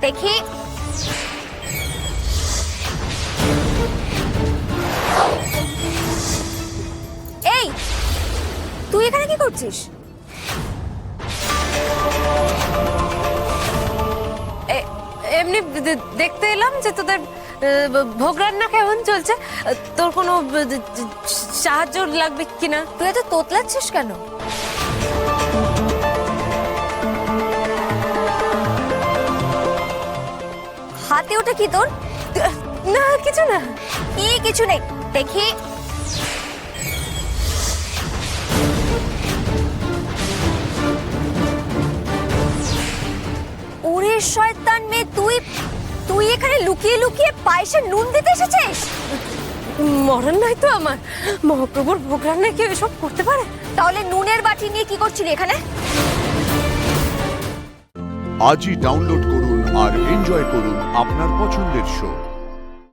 দেখি। এই, তুই এখানে কি করছিস? এমনি দেখতে এলাম যে তোদের ভোগ রান্না কেমন চলছে, তোর কোনো সাহায্য লাগবে কিনা। তুই এত তোতলাচ্ছিস কেন? হাতে ওটা কি তোর? না কিছু না। কি কিছু নেই, দেখি। ওরে শয়তান মেয়ে, তুই তুই এখানে লুকিয়ে লুকিয়ে পায়েসে নুন দিতে এসেছিস? মরণ নাই তো আমার, মহাপ্রভুর ভোগ রান্নায় কেউ এসব করতে পারে? তাহলে নুনের বাটি নিয়ে কি করছিলি এখানে? আজই ডাউনলোড করুন আর এনজয় করুন আপনার পছন্দের শো।